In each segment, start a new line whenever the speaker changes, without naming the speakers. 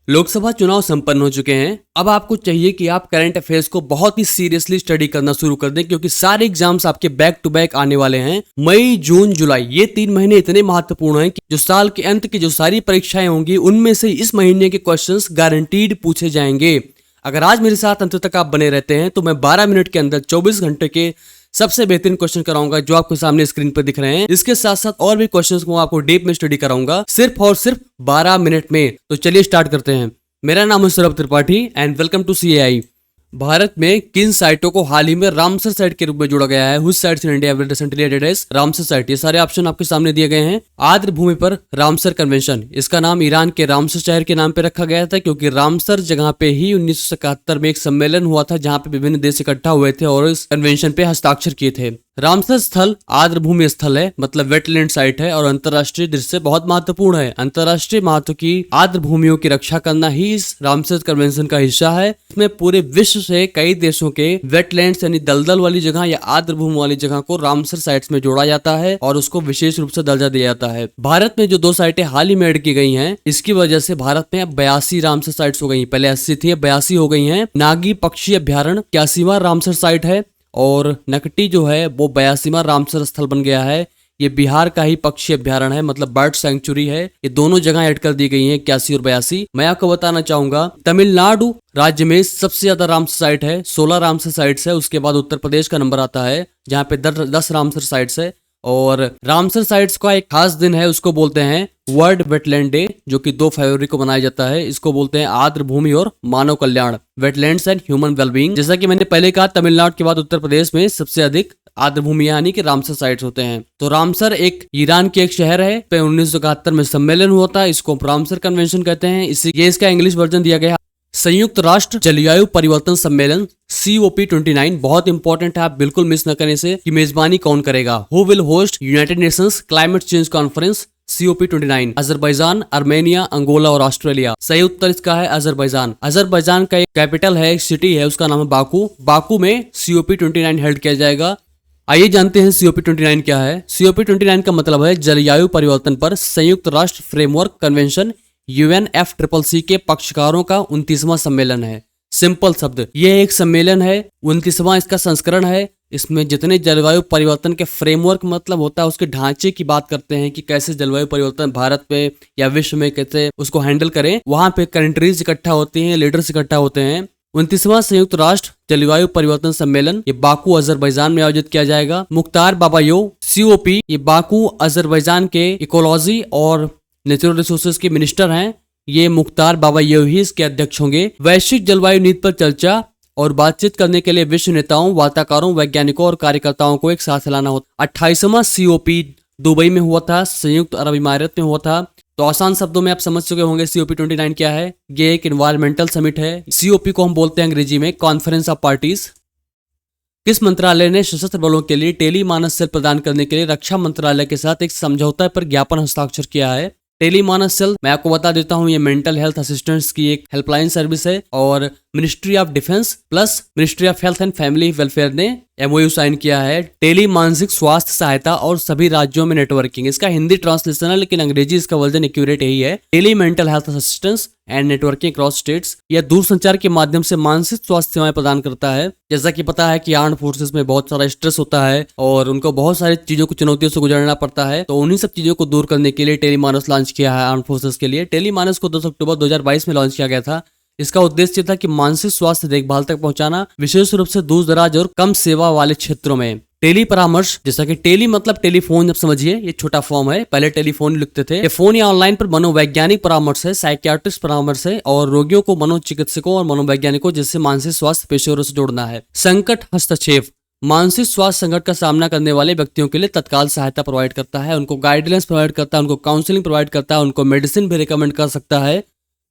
लोकसभा चुनाव संपन्न हो चुके हैं। अब आपको चाहिए कि आप करंट अफेयर्स को बहुत ही सीरियसली स्टडी करना शुरू कर दें, क्योंकि सारे एग्जाम्स आपके बैक टू बैक आने वाले हैं। मई, जून, जुलाई ये 3 महीने इतने महत्वपूर्ण हैं कि जो साल के अंत की जो सारी परीक्षाएं होंगी उनमें से इस महीने के क्वेश्चंस गारंटीड पूछे जाएंगे। अगर आज मेरे साथ अंत तक आप बने रहते हैं तो मैं 12 मिनट के अंदर 24 घंटे के सबसे बेहतरीन क्वेश्चन कराऊंगा जो आपके सामने स्क्रीन पर दिख रहे हैं। इसके साथ साथ और भी क्वेश्चंस को आपको डीप में स्टडी कराऊंगा, सिर्फ और सिर्फ 12 मिनट में। तो चलिए स्टार्ट करते हैं। मेरा नाम है Saurabh Tripathi and welcome to CAI। Bharat में किन साइटों को हाल ही में रामसर साइट के रूप में जोड़ा गया है? Which sites in India have recently added as Ramsar site? ये सारे ऑप्शन आपके सामने दिए गए हैं। आर्द्र भूमि पर रामसर कन्वेंशन, इसका नाम ईरान के रामसर शहर के नाम पे रखा गया था, क्योंकि रामसर जगह पे ही 1977 में एक सम्मेलन हुआ था जहां पे विभिन्न देश इकट्ठा हुए थे और इस कन्वेंशन पे हस्ताक्षर किए थे। रामसर स्थल आर्द्र भूमि स्थल है, मतलब वेटलैंड साइट है और अंतरराष्ट्रीय दृष्टि से बहुत महत्वपूर्ण है। अंतरराष्ट्रीय महत्व की आर्द्र भूमियों की रक्षा करना ही इस रामसर कन्वेंशन का हिस्सा है। इसमें पूरे विश्व से कई देशों के वेटलैंड्स यानी दलदल वाली जगह या आर्द्र भूमि वाली जगह को रामसर साइट्स में जोड़ा जाता है और उसको विशेष रूप से दर्जा दिया जाता है। भारत में जो 2 साइटें हाल ही में ऐड की गई हैं, इसकी वजह से भारत में अब 82 रामसर साइट्स हो गई। पहले 80 थी, अब 82 हो गई हैं। नागी पक्षी अभ्यारण्य 81वां रामसर साइट है और नकटी जो है वो 82वां रामसर स्थल बन गया है। ये बिहार का ही पक्षी अभ्यारण्य है, मतलब बर्ड सेंचुरी है। ये दोनों जगह ऐड कर दी गई हैं, 81 और 82। मैं आपको बताना चाहूंगा तमिलनाडु राज्य में सबसे ज्यादा रामसर साइट है, 16 रामसर साइट्स है। उसके बाद उत्तर प्रदेश का नंबर आता है जहाँ पे 10 रामसर साइट्स है। और रामसर साइट्स का एक खास दिन है, उसको बोलते हैं वर्ल्ड वेटलैंड डे, जो कि 2 फरवरी को मनाया जाता है। इसको बोलते हैं आर्द्र भूमि और मानव कल्याण, वेटलैंड्स एंड ह्यूमन वेलबींग। जैसा कि मैंने पहले कहा, तमिलनाडु के बाद उत्तर प्रदेश में सबसे अधिक आर्द्र भूमि यानी कि रामसर साइट्स होते हैं। तो रामसर एक ईरान के एक शहर है, पे 1971 में सम्मेलन हुआ था, इसको रामसर कन्वेंशन कहते हैं। ये इसका इंग्लिश वर्जन दिया गया। संयुक्त राष्ट्र जलवायु परिवर्तन सम्मेलन COP29 बहुत इंपॉर्टेंट है, आप बिल्कुल मिस न करें इसे। कि मेजबानी कौन करेगा? Who will host United Nations climate change conference COP29? Azerbaijan, Armenia, Angola और ऑस्ट्रेलिया। सही उत्तर इसका है अजरबैजान। अजरबैजान का एक कैपिटल है, एक सिटी है, उसका नाम है बाकू। बाकू में COP29 हेल्ड किया जाएगा। आइए जानते हैं COP29 क्या है। COP29 का मतलब है जलवायु परिवर्तन पर संयुक्त राष्ट्र फ्रेमवर्क कन्वेंशन, UNFCCC के पक्षकारों का 29वां सम्मेलन है। सिंपल शब्द, यह एक सम्मेलन है, 29वां इसका संस्करण है। इसमें जितने जलवायु परिवर्तन के फ्रेमवर्क मतलब होता है उसके ढांचे की बात करते हैं कि कैसे जलवायु परिवर्तन भारत पे या विश्व में कैसे उसको हैंडल करें। वहां पे कंट्रीज इकट्ठा होती हैं, लीडर्स इकट्ठा होते हैं। 29वां संयुक्त राष्ट्र जलवायु परिवर्तन सम्मेलन ये बाकू अजरबैजान में आयोजित किया जाएगा। मुख्तार बाबायोव COP ये बाकू अजरबैजान के इकोलॉजी और नेचुरल रिसोर्सेज के मिनिस्टर हैं। ये मुख्तार बाबायोव ही इसके अध्यक्ष होंगे। वैश्विक जलवायु नीति पर चर्चा और बातचीत करने के लिए विश्व नेताओं, वार्ताकारों, वैज्ञानिकों और कार्यकर्ताओं को एक साथ लाना होता। 28वां COP दुबई में हुआ था, संयुक्त अरब इमारात में हुआ था। तो आसान शब्दों में आप समझ चुके होंगे COP29 क्या है। ये एक इन्वायरमेंटल समिट है। COP को हम बोलते हैं अंग्रेजी में कॉन्फ्रेंस ऑफ पार्टीज। किस मंत्रालय ने सशस्त्र बलों के लिए टेली मानस सेल प्रदान करने के लिए रक्षा मंत्रालय के साथ एक समझौता पर ज्ञापन हस्ताक्षर किया है? टेली मानस सेल मैं आपको बता देता हूं, ये मेंटल हेल्थ असिस्टेंट्स की एक हेल्पलाइन सर्विस है और ministry of defence plus ministry of health and family welfare ने MOU साइन किया है। टेली मानसिक स्वास्थ्य सहायता और सभी राज्यों में नेटवर्किंग, इसका हिंदी ट्रांसलेशन है लेकिन अंग्रेजी इसका वर्जन एक्यूरेट यही है। Tele mental health assistance and networking cross states, यह दूरसंचार के माध्यम से मानसिक स्वास्थ्य सेवाएं प्रदान करता है। जैसा कि पता है कि आर्म्ड फोर्सेस में बहुत सारा स्ट्रेस होता है और उनको बहुत सारी चीजों को चुनौतियों से गुजरना पड़ता है, तो उन्हीं सब चीजों को दूर करने के लिए टेली मानस लॉन्च किया है आर्म्ड फोर्सेस के लिए। टेली मानस को 10 अक्टूबर 2022 में लॉन्च किया गया था। इसका उद्देश्य था कि मानसिक स्वास्थ्य देखभाल तक पहुंचाना, विशेष रूप से दूर दराज और कम सेवा वाले क्षेत्रों में। टेली परामर्श, जैसा कि टेली मतलब टेलीफोन, जब समझिए ये छोटा फॉर्म है, पहले टेलीफोन लिखते थे। ये फोन या ऑनलाइन पर मनोवैज्ञानिक परामर्श है, साइकियाट्रिस्ट परामर्श है और रोगियों को मनोचिकित्सकों और मनोवैज्ञानिकों जैसे मानसिक स्वास्थ्य पेशेवरों से जोड़ना है। संकट हस्तक्षेप, मानसिक स्वास्थ्य संकट का सामना करने वाले व्यक्तियों के लिए तत्काल सहायता प्रोवाइड करता है, उनको गाइडेंस प्रोवाइड करता है, उनको काउंसलिंग प्रोवाइड करता है, उनको मेडिसिन भी रिकमेंड कर सकता है।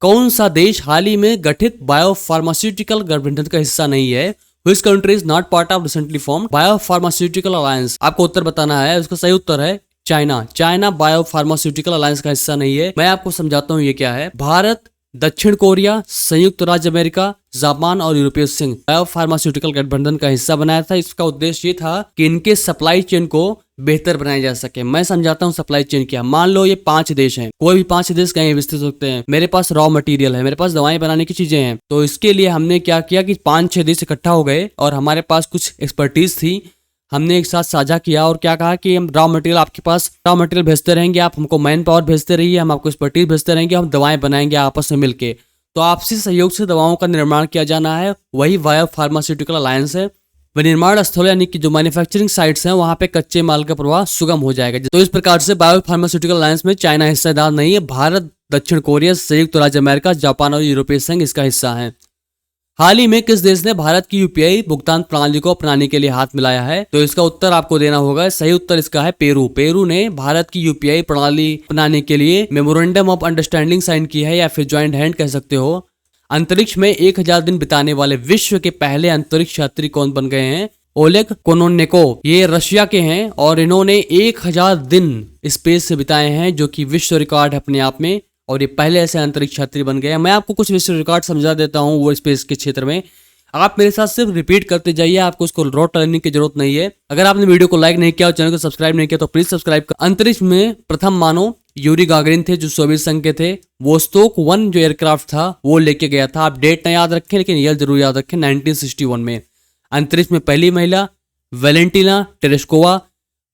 कौन सा देश हाल ही में गठित बायोफार्मास्यूटिकल गठबंधन का हिस्सा नहीं है? Which country is not part of recently formed biopharmaceutical alliance? आपको उत्तर बताना है, उसका सही उत्तर है चाइना। चाइना बायोफार्मास्यूटिकल अलायंस का हिस्सा नहीं है। मैं आपको समझाता हूँ ये क्या है। भारत दक्षिण कोरिया, संयुक्त राज्य अमेरिका, जापान और यूरोपीय संघ बायो फार्मास्यूटिकल गठबंधन का हिस्सा बनाया था। इसका उद्देश्य ये था कि इनके सप्लाई चेन को बेहतर बनाया जा सके। मैं समझाता हूँ सप्लाई चेन क्या। मान लो ये 5 देश हैं, कोई भी 5 देश कहीं विस्तृत हो सकते हैं। मेरे पास रॉ मटेरियल है, मेरे पास दवाएं बनाने की चीजें हैं, तो इसके लिए हमने क्या किया कि 5-6 देश इकट्ठा हो गए और हमारे पास कुछ एक्सपर्टीज थी। हमने एक साथ साझा किया और क्या कहा कि हम रॉ मटेरियल आपके पास रॉ मटेरियल भेजते रहेंगे, आप हमको मैन पावर भेजते रहिए, हम आपको एक्सपर्टीज भेजते रहेंगे, हम दवाएं बनाएंगे आपस में मिलके। तो आपसी सहयोग से दवाओं का निर्माण किया जाना है, वही बायो फार्मास्यूटिकल अलायंस है। विनिर्माण स्थल यानी कि जो मैन्युफैक्चरिंग साइट्स हैं वहां पे कच्चे माल का प्रवाह सुगम हो जाएगा। तो इस प्रकार से बायो फार्मास्यूटिकल अलायंस में चाइना हिस्सेदार नहीं है। भारत, दक्षिण कोरिया, संयुक्त राज्य अमेरिका, जापान और यूरोपीय संघ इसका हिस्सा है। हाल ही में किस देश ने भारत की यूपीआई भुगतान प्रणाली को अपनाने के लिए हाथ मिलाया है? तो इसका उत्तर आपको देना होगा। सही उत्तर इसका है पेरू। पेरू ने भारत की यूपीआई प्रणाली अपनाने के लिए मेमोरेंडम ऑफ अंडरस्टैंडिंग साइन की है, या फिर ज्वाइंट हैंड कह सकते हो। अंतरिक्ष में 1000 दिन बिताने वाले विश्व के पहले अंतरिक्ष यात्री कौन बन गए हैं? ओलेग कोनोन्नेकोव। ये रशिया के हैं और इन्होंने 1000 दिन स्पेस से बिताए हैं, जो कि विश्व रिकॉर्ड है अपने आप में, और ये पहले ऐसे अंतरिक्ष यात्री बन गए हैं। मैं आपको कुछ विश्व रिकॉर्ड समझा देता हूँ वो स्पेस के क्षेत्र में। आप मेरे साथ सिर्फ रिपीट करते जाइए, आपको उसको रोट करने की जरूरत नहीं है। अगर आपने वीडियो को लाइक नहीं किया और चैनल को सब्सक्राइब नहीं किया तो प्लीज सब्सक्राइब कर। अंतरिक्ष में प्रथम मानव यूरी गागरिन थे, जो सोवियत संघ के थे। वोस्तोक 1 जो एयरक्राफ्ट था वो लेके गया था। आप डेट ना याद रखें, लेकिन यह जरूर याद रखें, 1961 में। अंतरिक्ष में पहली महिला वेलेंटिना टेरेस्कोवा,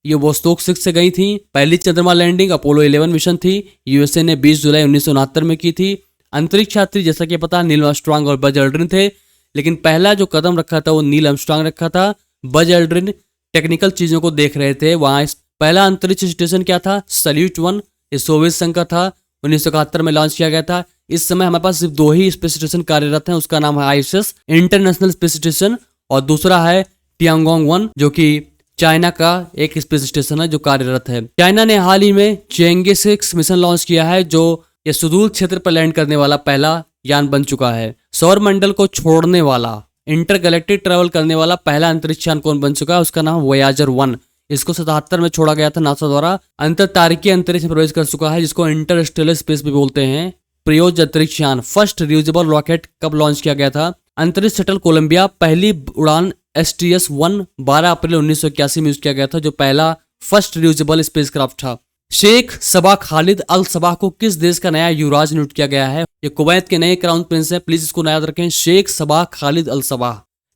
ये वोस्तोक 6 से गई थी। पहली चंद्रमा लैंडिंग अपोलो 11 मिशन थी, यूएसए ने 20 जुलाई 1969 में की थी। अंतरिक्ष यात्री जैसा कि पता नील आर्मस्ट्रांग और बज एल्ड्रिन थे, लेकिन पहला जो कदम रखा था वो नील आर्मस्ट्रांग रखा था। बज एल्ड्रिन टेक्निकल चीजों को देख रहे थे। वहां पहला अंतरिक्ष स्टेशन क्या था? सल्यूट 1, ये सोवियत संघ का था, 1971 में लॉन्च किया गया था। इस समय हमारे पास सिर्फ 2 ही स्पेस स्टेशन कार्यरत हैं। उसका नाम है आईएसएस इंटरनेशनल स्पेस स्टेशन, और दूसरा है टियांगोंग 1, जो कि चाइना का एक स्पेस स्टेशन है जो कार्यरत है। चाइना ने हाल ही में चेंगे 6 मिशन लॉन्च किया है, जो ये सुदूर क्षेत्र पर लैंड करने वाला पहला यान बन चुका है। सौर मंडल को छोड़ने वाला, इंटरगैलेक्टिक ट्रेवल करने वाला पहला अंतरिक्ष यान कौन बन चुका है? उसका नाम वोयाजर 1। इसको 77 में छोड़ा गया था नासा द्वारा। अंतर तारकीय अंतरिक्ष में प्रवेश कर चुका है, जिसको इंटरस्टेलर स्पेस भी बोलते हैं। प्रयोज्य अंतरिक्ष यान फर्स्ट रियूजेबल रॉकेट कब लॉन्च किया गया था? अंतरिक्ष शटल कोलंबिया पहली उड़ान STS-1 12 अप्रैल 1981 में यूज किया गया था, जो पहला फर्स्ट रियूजेबल स्पेसक्राफ्ट था। शेख सबा खालिद अल सबा को किस देश का नया युवराज नियुक्त किया गया है? ये कुवैत के नए क्राउन प्रिंस हैं, प्लीज इसको याद रखें, शेख सबा खालिद अल सबा।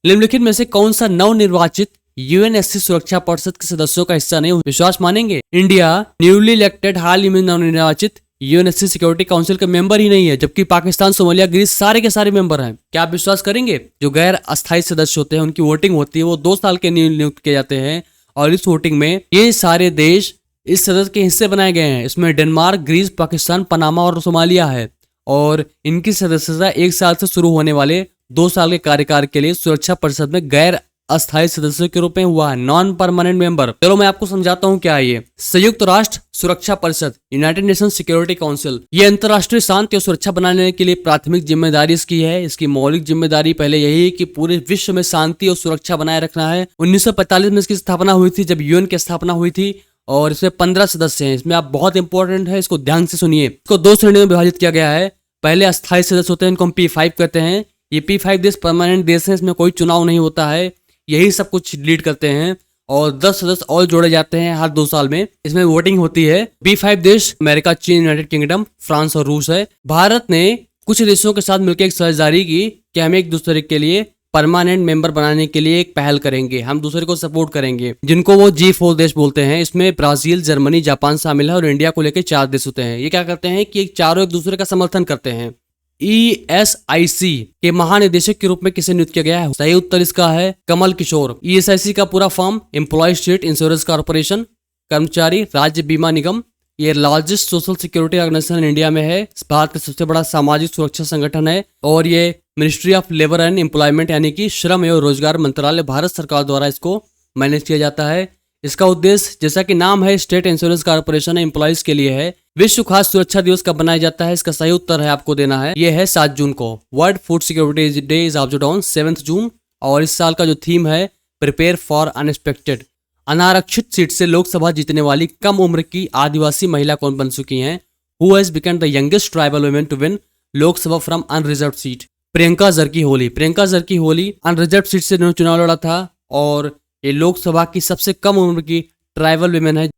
निम्नलिखित में से कौन सा नवनिर्वाचित यूएनएससी सुरक्षा परिषद के सदस्यों का हिस्सा नहीं? विश्वास मानेंगे, इंडिया न्यूली इलेक्टेड हाल ही में नवनिर्वाचित यूएनएससी सिक्योरिटी काउंसिल का मेंबर ही नहीं है, जबकि पाकिस्तान, सोमालिया, ग्रीस सारे के सारे मेंबर हैं। क्या आप विश्वास करेंगे? जो गैर अस्थायी सदस्य होते हैं उनकी वोटिंग होती है, वो 2 साल के नियुक्त किए जाते हैं, और इस वोटिंग में ये सारे देश इस सदस्य के हिस्से बनाए गए हैं। इसमें डेनमार्क, ग्रीस, पाकिस्तान, पनामा और सोमालिया है, और इनकी सदस्यता 1 साल से शुरू होने वाले 2 साल के कार्यकाल के लिए सुरक्षा परिषद में गैर अस्थायी सदस्यों के रूप में हुआ है, नॉन परमानेंट मेंबर। चलो मैं आपको समझाता हूँ क्या है ये। संयुक्त राष्ट्र सुरक्षा परिषद, यूनाइटेड नेशन सिक्योरिटी काउंसिल, ये अंतर्राष्ट्रीय शांति और सुरक्षा बनाने के लिए प्राथमिक जिम्मेदारी इसकी है। इसकी मौलिक जिम्मेदारी पहले यही है कि पूरे विश्व में शांति और सुरक्षा बनाए रखना है। 1945 में इसकी स्थापना हुई थी, जब यूएन की स्थापना हुई थी, और इसमें 15 सदस्य हैं। इसमें आप बहुत इंपॉर्टेंट है, इसको ध्यान से सुनिए। इसको 2 श्रेणियों में विभाजित किया गया है। पहले अस्थायी सदस्य होते हैं, इनको हम P5 कहते हैं। ये P5 देश परमानेंट देश है, इसमें कोई चुनाव नहीं होता है, यही सब कुछ लीड करते हैं, और 10 सदस्य और जोड़े जाते हैं हर 2 साल में। इसमें वोटिंग होती है। P5 देश अमेरिका, चीन, यूनाइटेड किंगडम, फ्रांस और रूस है। भारत ने कुछ देशों के साथ मिलकर एक साझेदारी की कि हम एक दूसरे के लिए परमानेंट मेंबर बनाने के लिए एक पहल करेंगे, हम दूसरे को सपोर्ट करेंगे, जिनको वो G4 देश बोलते हैं। इसमें ब्राजील, जर्मनी, जापान शामिल है, और इंडिया को लेकर 4 देश होते हैं। ये क्या करते हैं कि चारों एक दूसरे का समर्थन करते हैं। ESIC के महानिदेशक के रूप में किसे नियुक्त किया गया है? सही उत्तर इसका है कमल किशोर। ESIC का पूरा form employ state insurance corporation, कर्मचारी राज्य बीमा निगम। ये largest social security organization India में है, भारत का सबसे बड़ा सामाजिक सुरक्षा संगठन है, और ये ministry of labour and employment यानी कि श्रम एवं रोजगार मंत्रालय, भारत सरकार द्वारा इसको मैनेज किया जाता है। इसका उद्देश्य, जैसा कि नाम है, स्टेट इंश्योरेंस कॉर्पोरेशन एम्प्लॉयज के लिए है। विश्व खाद्य सुरक्षा दिवस कब मनाया जाता है? इसका सही उत्तर है आपको देना है, ये है 7 जून को। World food security day is observed on 7 जून, और इस साल का जो थीम है प्रिपेयर फॉर अनएक्सपेक्टेड। अनारक्षित सीट से लोकसभा जीतने वाली कम उम्र की आदिवासी महिला कौन बन चुकी हैं? Who has become the youngest tribal women to win Lok Sabha from unreserved seat. Priyanka Jarkiholi unreserved seat से इन्होंने चुनाव लड़ा था और ये लोकसभा की सबसे कम उम्र की ट्राइबल विमेन है।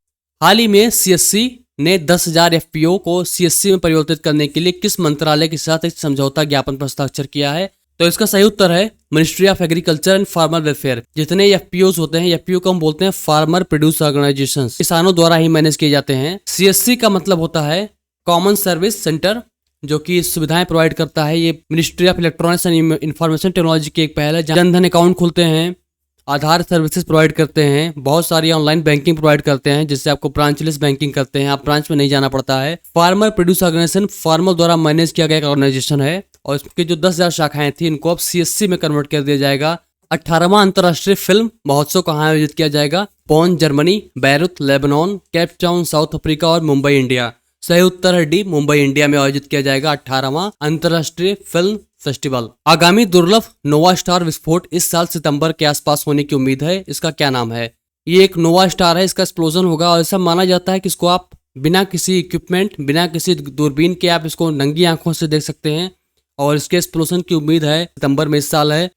हाल ही में सीएससी ने 10,000 एफपीओ को सीएससी में परिवर्तित करने के लिए किस मंत्रालय के साथ एक समझौता ज्ञापन पर हस्ताक्षर किया है? तो इसका सही उत्तर है ministry of agriculture and farmer welfare. जितने एफपीओ होते हैं, एफपीओ को हम बोलते हैं फार्मर प्रोड्यूस ऑर्गेनाइजेशन, किसानों द्वारा ही मैनेज किए जाते हैं। सीएससी का मतलब होता है कॉमन सर्विस सेंटर, जो कि सुविधाएं प्रोवाइड करता है। ये ministry of electronics and information technology की एक पहल है। जनधन अकाउंट खुलते हैं, आधार सर्विसेज प्रोवाइड करते हैं, बहुत सारी ऑनलाइन बैंकिंग प्रोवाइड करते हैं, जिससे आपको ब्रांचलेस बैंकिंग करते हैं, आप ब्रांच में नहीं जाना पड़ता है। फार्मर प्रोड्यूस ऑर्गेनाइजेशन फार्मर द्वारा मैनेज किया गया एक ऑर्गेनाइजेशन है और इसकी जो 10,000 शाखाएं थी इनको अब सीएससी में कन्वर्ट कर दिया जाएगा। 18वां अंतर्राष्ट्रीय फिल्म महोत्सव कहाँ आयोजित किया जाएगा? Bone Germany, Beirut Lebanon, Cape Town south Africa और मुंबई इंडिया। सही उत्तर है डी, मुंबई इंडिया में आयोजित किया जाएगा 18वां अंतर्राष्ट्रीय फिल्म फेस्टिवल। आगामी दुर्लभ नोवा स्टार विस्फोट इस साल सितंबर के आसपास होने की उम्मीद है। इसका क्या नाम है? ये एक नोवा स्टार है, इसका एक्सप्लोजन होगा और ऐसा माना जाता है कि इसको आप बिना किसी इक्विपमेंट, बिना किसी दूरबीन के आप इसको नंगी आंखों से देख सकते हैं और इसके एक्सप्लोजन की उम्मीद है सितंबर में इस साल है।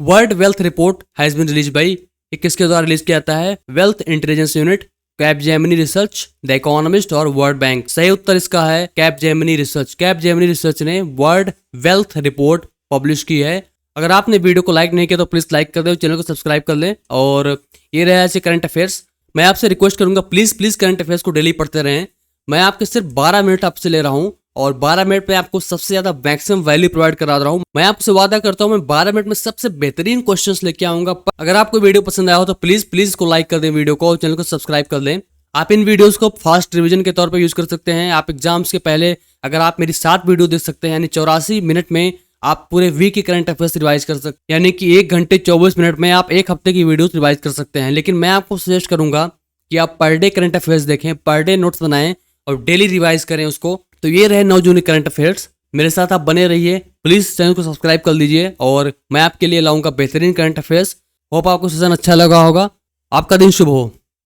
World wealth report has been release by, किसके द्वारा रिलीज किया जाता है? Wealth intelligence unit, Capgemini research, the economist और वर्ल्ड बैंक। सही उत्तर इसका है कैपजेमिनी रिसर्च। कैपजेमिनी रिसर्च ने वर्ल्ड वेल्थ रिपोर्ट पब्लिश की है। अगर आपने वीडियो को लाइक नहीं किया तो प्लीज लाइक कर दें, चैनल को सब्सक्राइब कर लें। और ये रहा ऐसे करंट अफेयर्स। मैं आपसे रिक्वेस्ट करूंगा प्लीज करंट अफेयर्स को डेली पढ़ते रहें। मैं आपके सिर्फ 12 मिनट आपसे ले रहा हूं और 12 मिनट में आपको सबसे ज्यादा मैक्सिमम वैल्यू प्रोवाइड करा रहा हूं। मैं आपसे वादा करता हूं मैं 12 मिनट में सबसे बेहतरीन क्वेश्चंस लेके आऊंगा। अगर आपको वीडियो पसंद आया हो तो प्लीज इसको लाइक कर दें वीडियो को और चैनल को सब्सक्राइब कर लें। आप इन वीडियोस को फास्ट रिवीजन के तौर पर यूज कर सकते हैं। आप एग्जाम्स के पहले अगर आप मेरी 7 वीडियो देख सकते हैं, यानी 84 मिनट में आप पूरे वीक के करंट अफेयर्स रिवाइज कर सकते हैं, यानी कि 1 घंटे 24 मिनट में आप 1 हफ्ते की वीडियोस रिवाइज कर सकते हैं। लेकिन मैं आपको सजेस्ट करूंगा कि आप पर डे करंट अफेयर्स देखें, पर डे नोट्स बनाएं और डेली रिवाइज करें उसको। तो ये रहे 9 जून करंट अफेयर्स। मेरे साथ आप बने रहिए, प्लीज चैनल को सब्सक्राइब कर लीजिए और मैं आपके लिए लाऊंगा बेहतरीन करंट अफेयर्स। होप आपको सेशन अच्छा लगा होगा। आपका दिन शुभ हो।